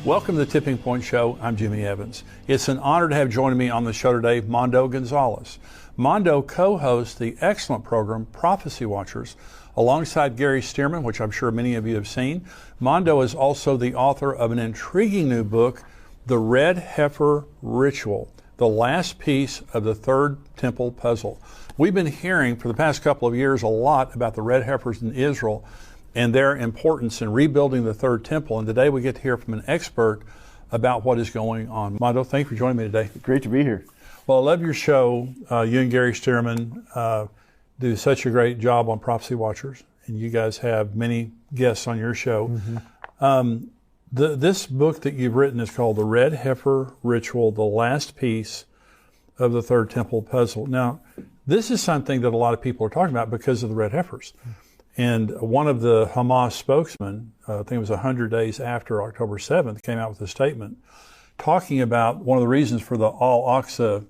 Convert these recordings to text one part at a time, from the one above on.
Welcome to the Tipping Point Show. I'm Jimmy Evans. It's an honor to have joining me on the show today, Mondo Gonzalez. Mondo co-hosts the excellent program Prophecy Watchers alongside Gary Stearman, which I'm sure many of you have seen. Mondo is also the author of an intriguing new book, The Red Heifer Ritual, the last piece of the third temple puzzle. We've been hearing for the past couple of years a lot about the red heifers in Israel and their importance in rebuilding the third temple. And today we get to hear from an expert about what is going on. Mondo, thank you for joining me today. Great to be here. Well, I love your show. You and Gary Stearman do such a great job on Prophecy Watchers, and you guys have many guests on your show. Mm-hmm. This book that you've written is called The Red Heifer Ritual, the last piece of the third temple puzzle. Now, this is something that a lot of people are talking about because of the red heifers. And one of the Hamas spokesmen, I think it was 100 days after October 7th, came out with a statement talking about one of the reasons for the Al-Aqsa,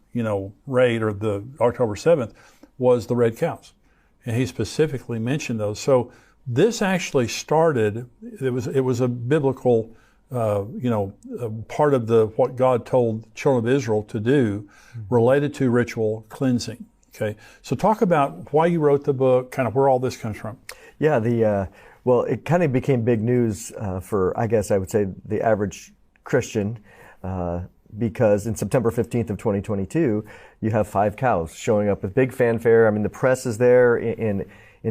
raid or the October 7th was the red cows. And he specifically mentioned those. So this actually started, it was a biblical, part of what God told children of Israel to do related to ritual cleansing. Okay, so talk about why you wrote the book, kind of where all this comes from. Yeah, it kind of became big news for, I guess I would say, the average Christian, because in September 15th of 2022, you have 5 cows showing up with big fanfare. I mean, the press is there in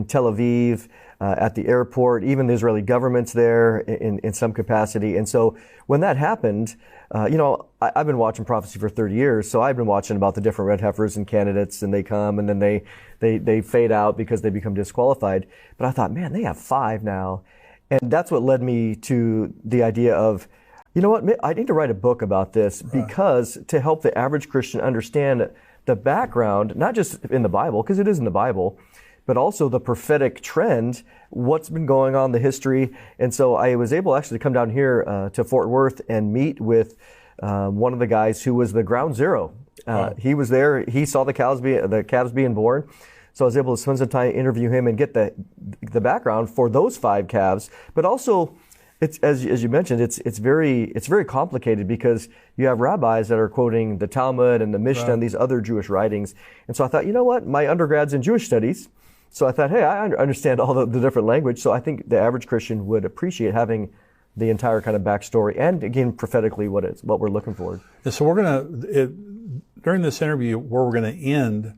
Tel Aviv, at the airport, even the Israeli government's there in some capacity. And so when that happened, I've been watching prophecy for 30 years, so I've been watching about the different red heifers and candidates, and they come and then they fade out because they become disqualified. But I thought, man, they have 5 now. And that's what led me to the idea of, you know what, I need to write a book about this, because to help the average Christian understand the background, not just in the Bible, because it is in the Bible, but also the prophetic trend, what's been going on, the history. And so I was able actually to come down here to Fort Worth and meet with one of the guys who was the ground zero. He was there. He saw the calves being born. So I was able to spend some time, interview him, and get the background for those 5 calves. But also, it's as you mentioned, it's very complicated, because you have rabbis that are quoting the Talmud and the Mishnah and these other Jewish writings. And so I thought, you know what, my undergrad's in Jewish studies. So I thought, hey, I understand all the different language. So I think the average Christian would appreciate having the entire kind of backstory, and again, prophetically, what we're looking for. And so during this interview, where we're going to end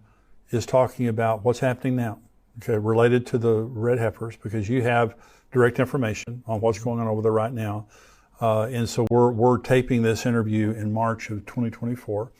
is talking about what's happening now, okay, related to the red heifers, because you have direct information on what's going on over there right now. And so we're taping this interview in March of 2024.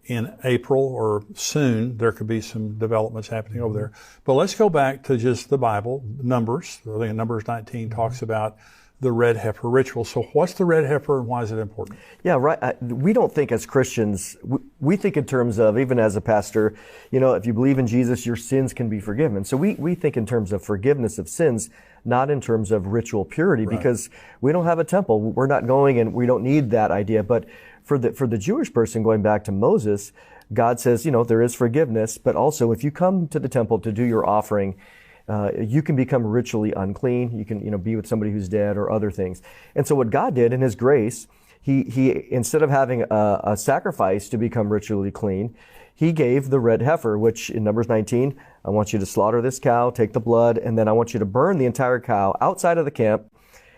In April or soon, there could be some developments happening over there. But let's go back to just the Bible, Numbers. I think Numbers 19 talks about the red heifer ritual. So what's the red heifer and why is it important? Yeah, right. We don't think as Christians, we think in terms of, even as a pastor, if you believe in Jesus, your sins can be forgiven. So we think in terms of forgiveness of sins, not in terms of ritual purity, because we don't have a temple. We're not going, and we don't need that idea. But for the Jewish person, going back to Moses, God says, there is forgiveness, but also if you come to the temple to do your offering, you can become ritually unclean. You can, be with somebody who's dead or other things. And so what God did in His grace, He instead of having a sacrifice to become ritually clean, He gave the red heifer, which in Numbers 19, I want you to slaughter this cow, take the blood, and then I want you to burn the entire cow outside of the camp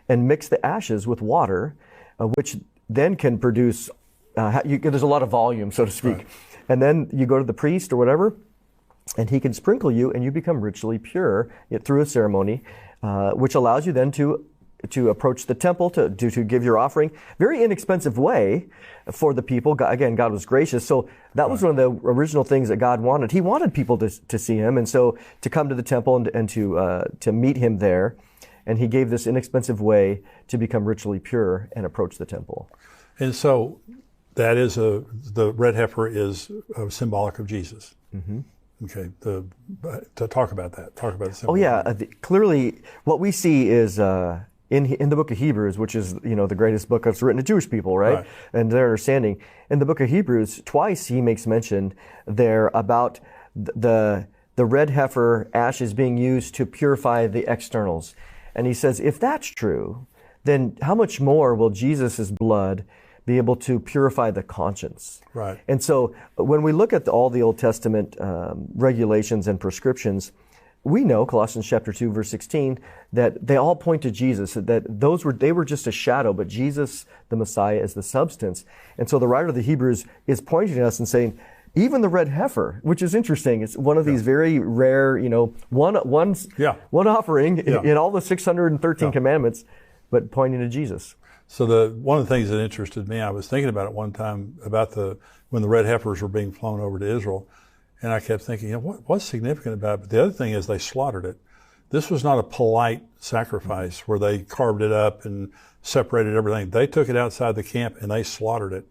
and mix the ashes with water, which then can produce, there's a lot of volume, so to speak. Right. And then you go to the priest or whatever, and he can sprinkle you, and you become ritually pure through a ceremony, which allows you then to approach the temple, to give your offering. Very inexpensive way for the people. God was gracious. So that was one of the original things that God wanted. He wanted people to see Him, and so to come to the temple and to meet Him there. And He gave this inexpensive way to become ritually pure and approach the temple. And so that is the red heifer is symbolic of Jesus. Mm-hmm. Okay, to talk about that. Talk about the symbol. Oh yeah, clearly what we see is in the book of Hebrews, which is the greatest book that's written to Jewish people, right? And their understanding. In the book of Hebrews, twice he makes mention there about the red heifer ashes being used to purify the externals. And he says, if that's true, then how much more will Jesus' blood be able to purify the conscience? Right. And so when we look at all the Old Testament regulations and prescriptions, we know, Colossians chapter 2, verse 16, that they all point to Jesus, that they were just a shadow, but Jesus, the Messiah, is the substance. And so the writer of the Hebrews is pointing to us and saying, even the red heifer, which is interesting, it's one of these very rare, one offering in all the 613 commandments, but pointing to Jesus. So one of the things that interested me, I was thinking about it one time about when the red heifers were being flown over to Israel. And I kept thinking, what's significant about it? But the other thing is they slaughtered it. This was not a polite sacrifice where they carved it up and separated everything. They took it outside the camp and they slaughtered it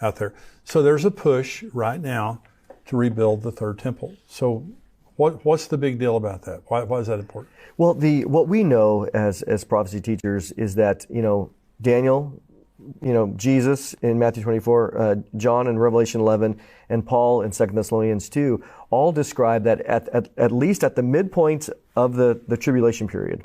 out there. So there's a push right now to rebuild the third temple. So what's the big deal about that? Why is that important? Well, what we know as prophecy teachers is that, Daniel, Jesus in Matthew 24, John in Revelation 11, and Paul in 2 Thessalonians 2 all describe that at least at the midpoint of the tribulation period,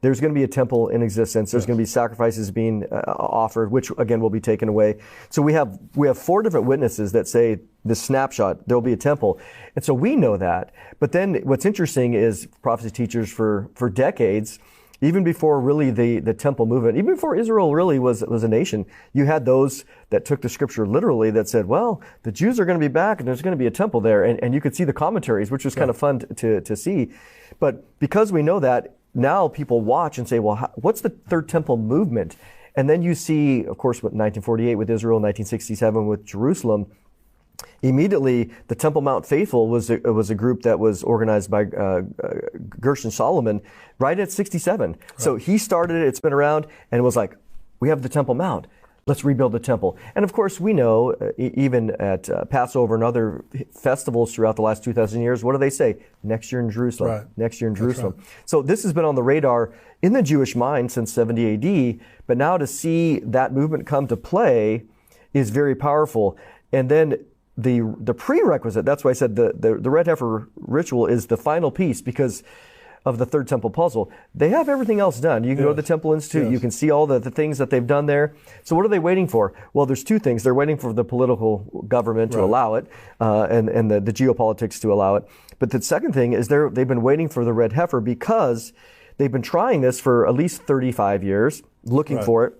there's going to be a temple in existence. There's going to be sacrifices being offered, which again will be taken away. So we have 4 different witnesses that say this snapshot, there'll be a temple. And so we know that. But then what's interesting is prophecy teachers for decades, even before really the temple movement, even before Israel really was a nation, you had those that took the scripture literally that said, well, the Jews are going to be back and there's going to be a temple there. And you could see the commentaries, which was kind of fun to see. But because we know that, now people watch and say, well, what's the third temple movement? And then you see, of course, what 1948 with Israel, 1967 with Jerusalem. Immediately, the Temple Mount Faithful was a group that was organized by Gershon Solomon right at 67. Right. So he started it, it's been around, and it was like, we have the Temple Mount. Let's rebuild the temple. And of course, we know, even at Passover and other festivals throughout the last 2,000 years, what do they say? Next year in Jerusalem. Right. Next year in Jerusalem. Right. So this has been on the radar in the Jewish mind since 70 AD, but now to see that movement come to play is very powerful. And then the prerequisite, that's why I said the red heifer ritual is the final piece because of the third temple puzzle. They have everything else done. You can go to the Temple Institute. You can see all the things that they've done there. So what are they waiting for? Well, there's 2 things. They're waiting for the political government to allow it, and the geopolitics to allow it. But the second thing is they've been waiting for the red heifer because they've been trying this for at least 35 years, looking for it,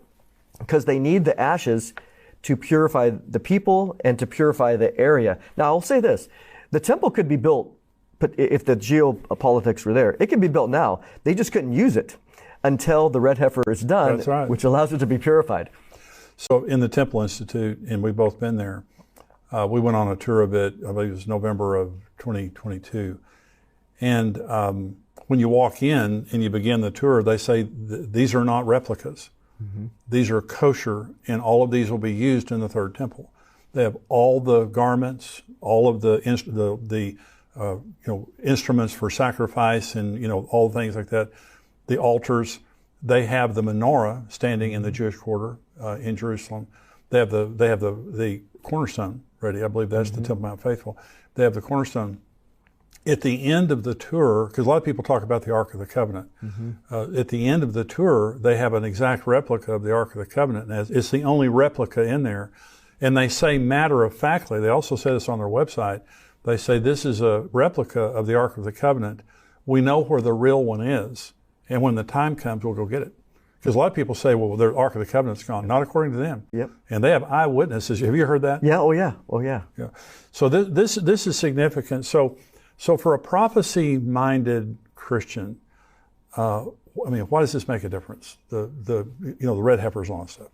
because they need the ashes to purify the people and to purify the area. Now, I'll say this. The temple could be built, but if the geopolitics were there, it could be built now. They just couldn't use it until the red heifer is done, which allows it to be purified. So in the Temple Institute, and we've both been there, we went on a tour of it, I believe it was November of 2022. And when you walk in and you begin the tour, they say these are not replicas. Mm-hmm. These are kosher, and all of these will be used in the third temple. They have all the garments, all of the instruments for sacrifice, and all things like that. The altars. They have the menorah standing in the Jewish quarter in Jerusalem. They have the cornerstone ready. I believe that's the Temple Mount Faithful. They have the cornerstone. At the end of the tour, because a lot of people talk about the Ark of the Covenant, at the end of the tour, they have an exact replica of the Ark of the Covenant, and it's the only replica in there. And they say matter-of-factly, they also say this on their website, they say this is a replica of the Ark of the Covenant. We know where the real one is, and when the time comes, we'll go get it. Because a lot of people say, well, the Ark of the Covenant's gone. Not according to them. Yep. And they have eyewitnesses. Have you heard that? Yeah. Oh, yeah. Oh, yeah. Yeah. So this is significant. So for a prophecy-minded Christian, why does this make a difference? The red heifers and all that stuff.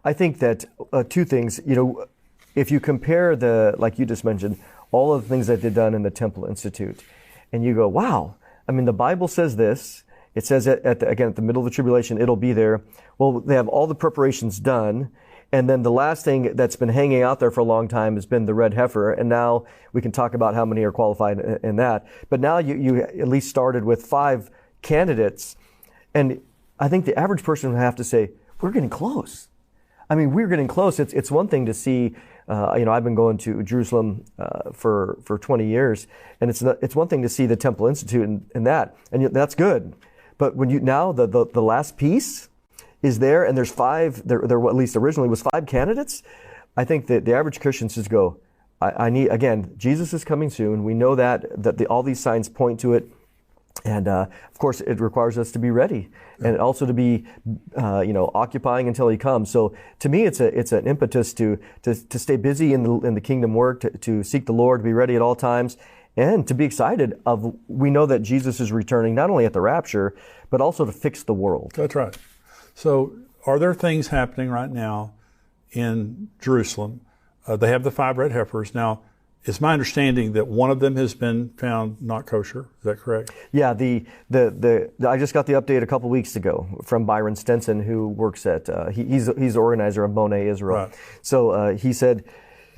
I think that 2 things. If you compare like you just mentioned, all of the things that they've done in the Temple Institute, and you go, wow. The Bible says this. It says at the middle of the tribulation, it'll be there. Well, they have all the preparations done. And then the last thing that's been hanging out there for a long time has been the red heifer. And now we can talk about how many are qualified in that. But now you at least started with 5 candidates. And I think the average person would have to say, we're getting close. We're getting close. It's one thing to see, I've been going to Jerusalem for 20 years. And it's one thing to see the Temple Institute and that. And that's good. But when the last piece is there, and there's five, there at least originally was five candidates, I think that the average Christian says, I need, again, Jesus is coming soon. We know that all these signs point to it. And of course, it requires us to be ready, and also to be, occupying until He comes. So to me, it's an impetus to stay busy in the kingdom work, to seek the Lord, to be ready at all times, and to be excited we know that Jesus is returning not only at the rapture, but also to fix the world. That's right. So are there things happening right now in Jerusalem? They have the 5 red heifers. Now, it's my understanding that one of them has been found not kosher. Is that correct? Yeah. I just got the update a couple weeks ago from Byron Stenson, who works at he's the organizer of Boneh Israel. Right. So he said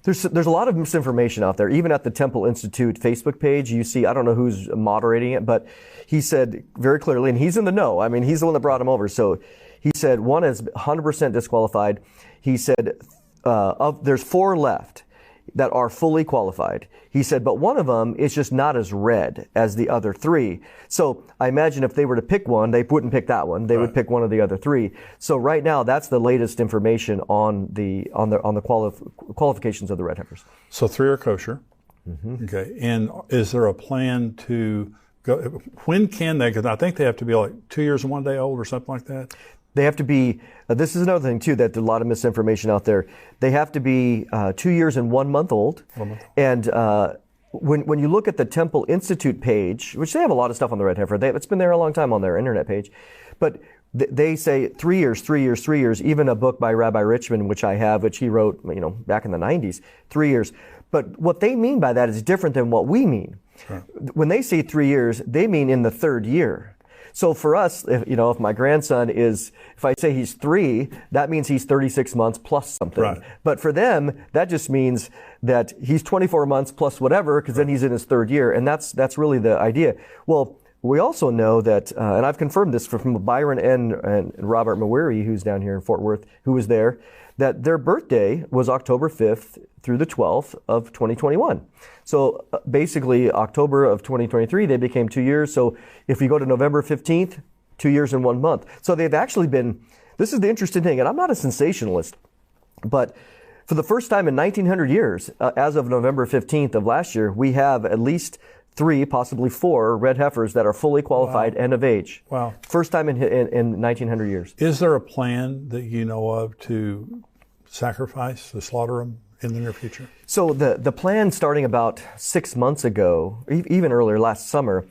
there's a lot of misinformation out there. Even at the Temple Institute Facebook page, you see, I don't know who's moderating it, but he said very clearly, and he's in the know. I mean, he's the one that brought him over. So he said one is 100% disqualified. He said there's 4 left that are fully qualified. He said, but one of them is just not as red as the other 3. So I imagine if they were to pick one, they wouldn't pick that one. They would pick one of the other 3. So right now, that's the latest information on the qualifications of the red heifers. So 3 are kosher. Mm-hmm. Okay. And is there a plan to go? When can they? Because I think they have to be like 2 years and 1 day old or something like that. They have to be, this is another thing too, that there's a lot of misinformation out there. They have to be 2 years and 1 month old. 1 month. And when you look at the Temple Institute page, which they have a lot of stuff on the red heifer, it's been there a long time on their internet page, but they say 3 years, 3 years, 3 years, even a book by Rabbi Richmond, which I have, which he wrote, back in the 90s, 3 years. But what they mean by that is different than what we mean. Sure. When they say 3 years, they mean in the 3rd year. So for us, if my grandson if I say he's 3, that means he's 36 months plus something. Right. But for them, that just means that he's 24 months plus whatever, because then he's in his 3rd year. And that's really the idea. Well, we also know that, and I've confirmed this from Byron and Robert Mawiri, who's down here in Fort Worth, who was there, that their birthday was October 5th through the 12th of 2021. So basically, October of 2023, they became 2 years. So if we go to November 15th, 2 years and 1 month. So they've actually been, this is the interesting thing, and I'm not a sensationalist, but for the first time in 1900 years, as of November 15th of last year, we have at least 3, possibly 4 red heifers that are fully qualified and of age. Wow. First time in 1900 years. Is there a plan that you know of to sacrifice, to slaughter them in the near future? So the plan starting about 6 months ago, even earlier last summer,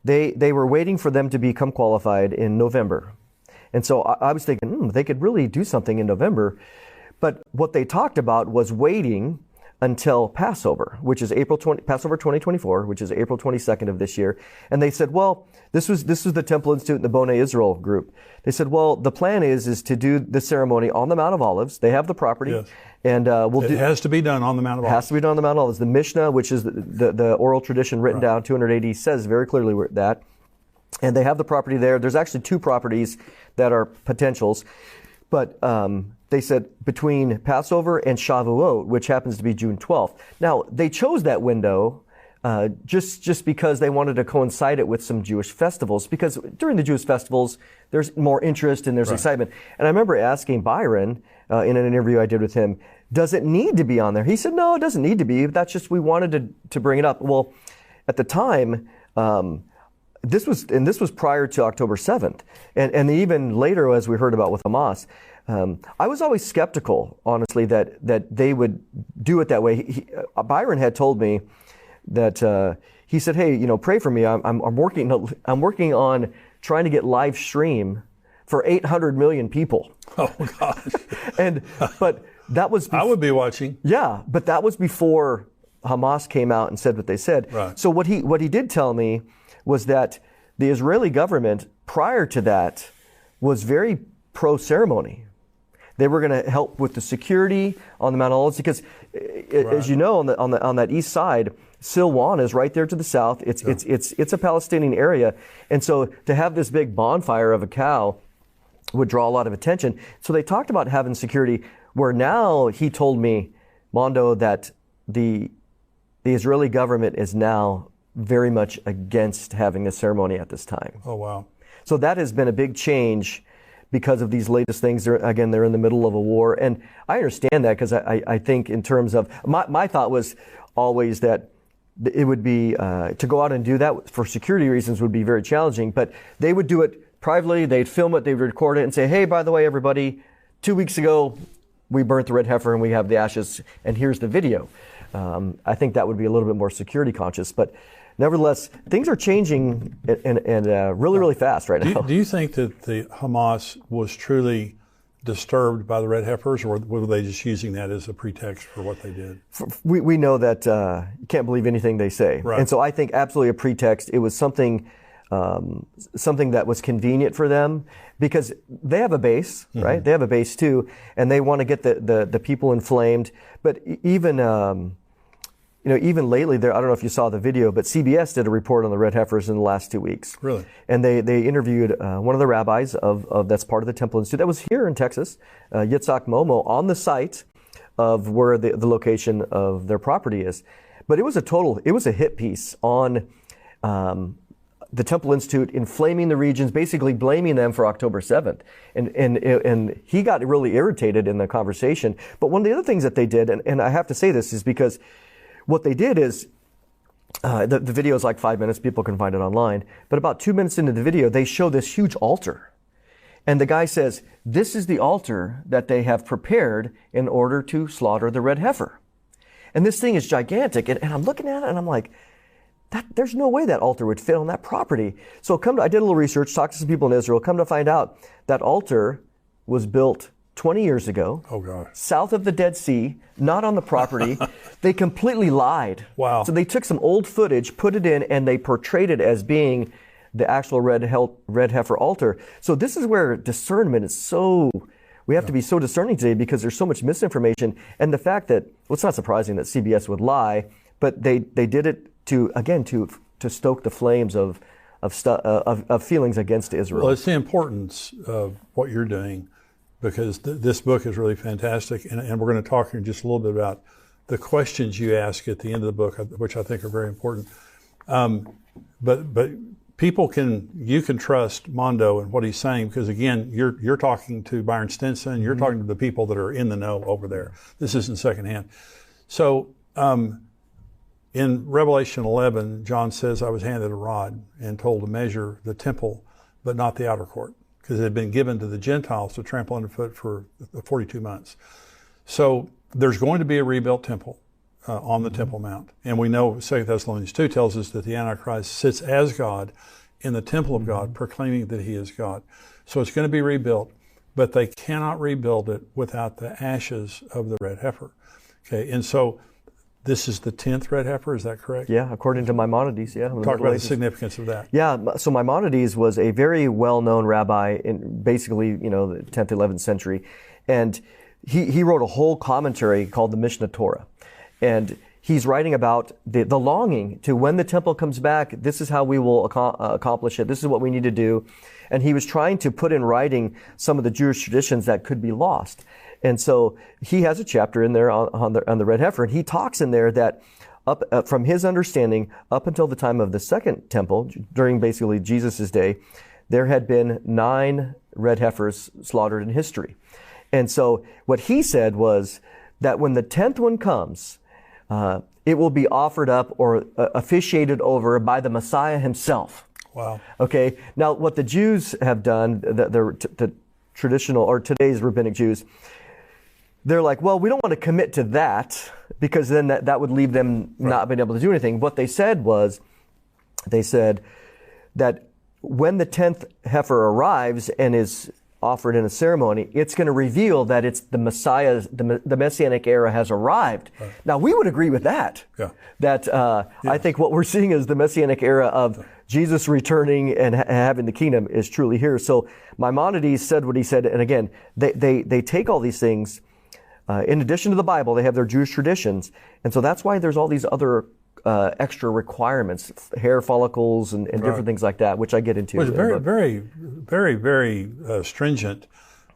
they were waiting for them to become qualified in November. And so I was thinking, they could really do something in November. But what they talked about was waiting until Passover, which is Passover 2024, which is April 22nd of this year. And they said, well, this was the Temple Institute and the Boneh Israel group. They said, well, the plan is to do the ceremony on the Mount of Olives. They have the property. Yes. And it has to be done on the Mount of Olives. It has to be done on the Mount of Olives. The Mishnah, which is the oral tradition written down 200 AD, says very clearly that. And they have the property there. There's actually 2 properties that are potentials. But they said between Passover and Shavuot, which happens to be June 12th. Now, they chose that window just because they wanted to coincide it with some Jewish festivals, because during the Jewish festivals, there's more interest and there's excitement. And I remember asking Byron in an interview I did with him, does it need to be on there? He said, no, it doesn't need to be. That's just, we wanted to bring it up. Well, at the time, this was prior to October 7th. And even later, as we heard about with Hamas, I was always skeptical, honestly, that they would do it that way. Byron had told me that he said, "Hey, pray for me. I'm working on trying to get live stream for 800 million people." Oh gosh! But that was I would be watching. Yeah, but that was before Hamas came out and said what they said. Right. So what he did tell me was that the Israeli government prior to that was very pro-ceremony. They were going to help with the security on the Mount of Olives because, as you know, on that east side, Silwan is right there to the south. It's a Palestinian area, and so to have this big bonfire of a cow would draw a lot of attention. So they talked about having security. Where now he told me, Mondo, that the Israeli government is now very much against having a ceremony at this time. Oh wow! So that has been a big change, because of these latest things. They're in the middle of a war. And I understand that, because I think in terms of, my thought was always that it would be, to go out and do that for security reasons would be very challenging, but they would do it privately. They'd film it, they'd record it and say, hey, by the way, everybody, 2 weeks ago, we burnt the red heifer and we have the ashes, and here's the video. I think that would be a little bit more security conscious, but nevertheless, things are changing and really, really fast right now. Do you think that the Hamas was truly disturbed by the red heifers, or were they just using that as a pretext for what they did? We know that you can't believe anything they say. Right. And so I think absolutely a pretext. It was something that was convenient for them, because they have a base, right? They have a base too, and they want to get the people inflamed. But even even lately, I don't know if you saw the video, but CBS did a report on the red heifers in the last 2 weeks. Really? And they interviewed one of the rabbis of that's part of the Temple Institute that was here in Texas, Yitzhak Momo, on the site of where the location of their property is. But it was a hit piece on the Temple Institute inflaming the regions, basically blaming them for October 7th. And he got really irritated in the conversation. But one of the other things that they did, and I have to say this, is because what they did is, the video is like 5 minutes, people can find it online, but about 2 minutes into the video, they show this huge altar. And the guy says, this is the altar that they have prepared in order to slaughter the red heifer. And this thing is gigantic. And I'm looking at it and I'm like, there's no way that altar would fit on that property. So I did a little research, talked to some people in Israel, come to find out that altar was built 20 years ago, south of the Dead Sea, not on the property. They completely lied. Wow. So they took some old footage, put it in, and they portrayed it as being the actual red heifer altar. So this is where discernment is we have to be so discerning today, because there's so much misinformation. And the fact that, well, it's not surprising that CBS would lie, but they did it to stoke the flames of feelings against Israel. Well, it's the importance of what you're doing, because this book is really fantastic, and we're going to talk in just a little bit about the questions you ask at the end of the book, which I think are very important. But you can trust Mondo and what he's saying, because again, you're talking to Byron Stinson, you're talking to the people that are in the know over there. This isn't secondhand. So in Revelation 11, John says, I was handed a rod and told to measure the temple, but not the outer court, because it had been given to the Gentiles to trample underfoot for 42 months. So there's going to be a rebuilt temple on the Temple Mount. And we know 2 Thessalonians 2 tells us that the Antichrist sits as God in the temple of God, proclaiming that he is God. So it's going to be rebuilt, but they cannot rebuild it without the ashes of the red heifer. Okay, and so this is the 10th red heifer, is that correct? Yeah, according to Maimonides, yeah. Talk about the significance of that. Yeah, so Maimonides was a very well-known rabbi in basically, the 10th, 11th century. And he wrote a whole commentary called the Mishnah Torah. And he's writing about the longing to, when the temple comes back, this is how we will accomplish it. This is what we need to do. And he was trying to put in writing some of the Jewish traditions that could be lost. And so he has a chapter in there on the red heifer, and he talks in there that from his understanding, up until the time of the second temple, during basically Jesus' day, there had been 9 red heifers slaughtered in history. And so what he said was that when the 10th one comes, it will be offered up or officiated over by the Messiah himself. Wow. Okay. Now, what the Jews have done, the traditional or today's rabbinic Jews, they're like, well, we don't want to commit to that, because then that would leave them not being able to do anything. What they said was, they said that when the 10th heifer arrives and is offered in a ceremony, it's going to reveal that it's the Messiah's, the Messianic era has arrived. Right. Now, we would agree with that. Yeah. That I think what we're seeing is the Messianic era of Jesus returning and having the kingdom is truly here. So Maimonides said what he said, and again, they take all these things. In addition to the Bible, they have their Jewish traditions. And so that's why there's all these other extra requirements, hair follicles and different things like that, which I get into. Well, it's very, very, very, very stringent,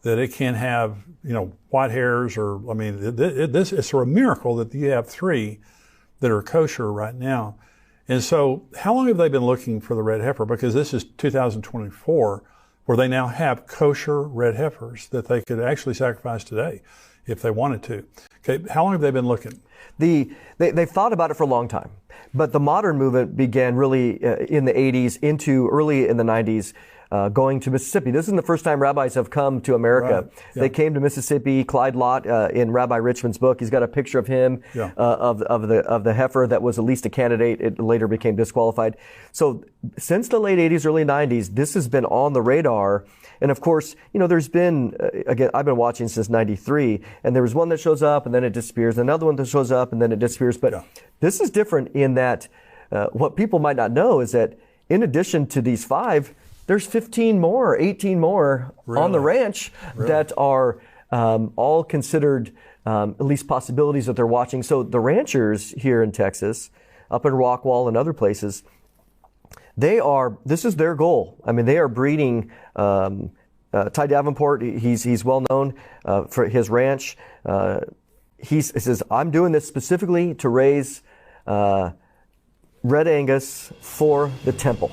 that it can have, white hairs, or, it's a miracle that you have 3 that are kosher right now. And so how long have they been looking for the red heifer? Because this is 2024. where they now have kosher red heifers that they could actually sacrifice today if they wanted to. Okay, how long have they been looking? They've thought about it for a long time, but the modern movement began really in the 80s into early in the 90s, going to Mississippi. This isn't the first time rabbis have come to America. Right. Yeah. They came to Mississippi. Clyde Lott, in Rabbi Richmond's book, he's got a picture of him, of the heifer that was at least a candidate. It later became disqualified. So since the late 80s, early 90s, this has been on the radar. And of course, there's been, again, I've been watching since 93, and there was one that shows up and then it disappears, another one that shows up and then it disappears. But this is different in that what people might not know is that in addition to these 5, there's 15 more, 18 more on the ranch that are all considered at least possibilities that they're watching. So the ranchers here in Texas, up in Rockwall and other places, this is their goal. I mean, they are breeding. Ty Davenport, he's well known for his ranch. He says, I'm doing this specifically to raise Red Angus for the temple.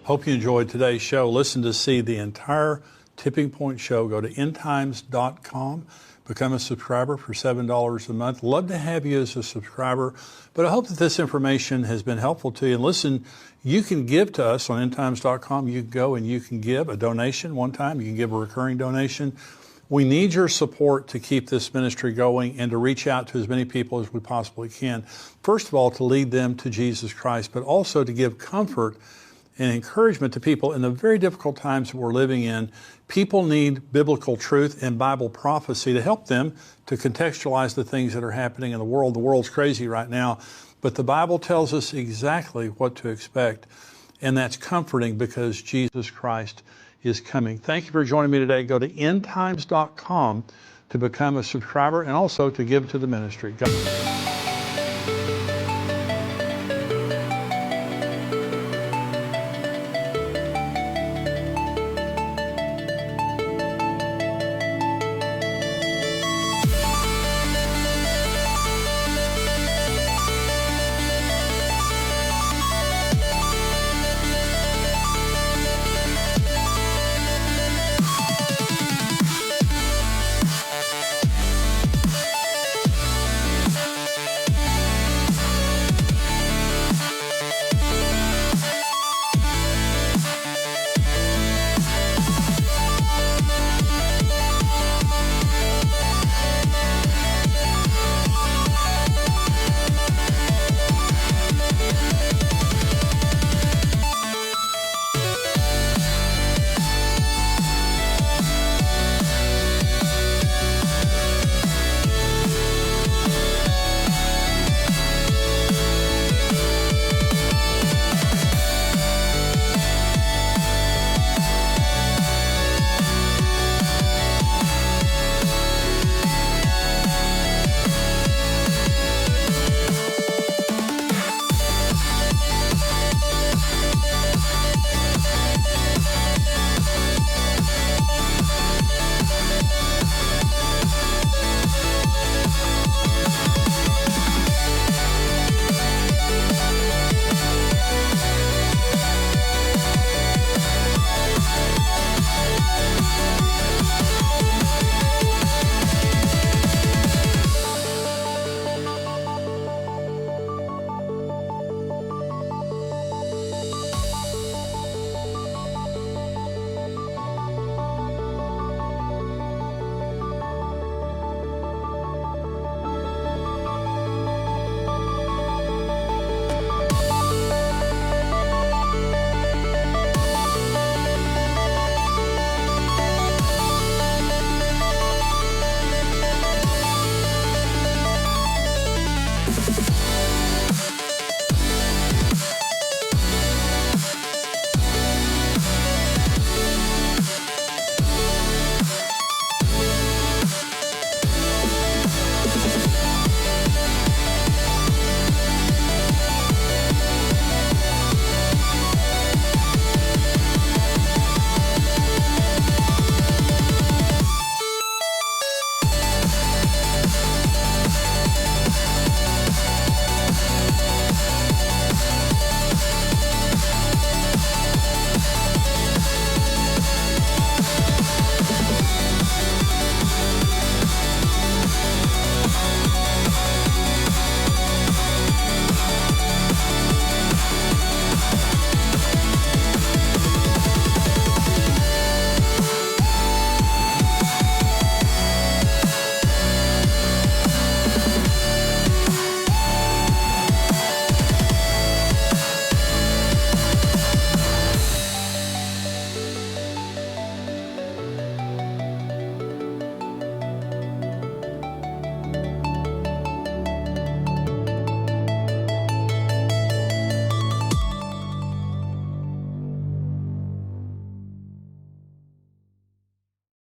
Hope you enjoyed today's show. Listen to see the entire Tipping Point show. Go to endtimes.com. Become a subscriber for $7 a month. Love to have you as a subscriber, but I hope that this information has been helpful to you. And listen, you can give to us on endtimes.com. You can go and you can give a donation one time. You can give a recurring donation. We need your support to keep this ministry going and to reach out to as many people as we possibly can. First of all, to lead them to Jesus Christ, but also to give comfort and encouragement to people in the very difficult times that we're living in. People need biblical truth and Bible prophecy to help them to contextualize the things that are happening in the world. The world's crazy right now, but the Bible tells us exactly what to expect, and that's comforting because Jesus Christ is coming. Thank you for joining me today. Go to endtimes.com to become a subscriber and also to give to the ministry. God.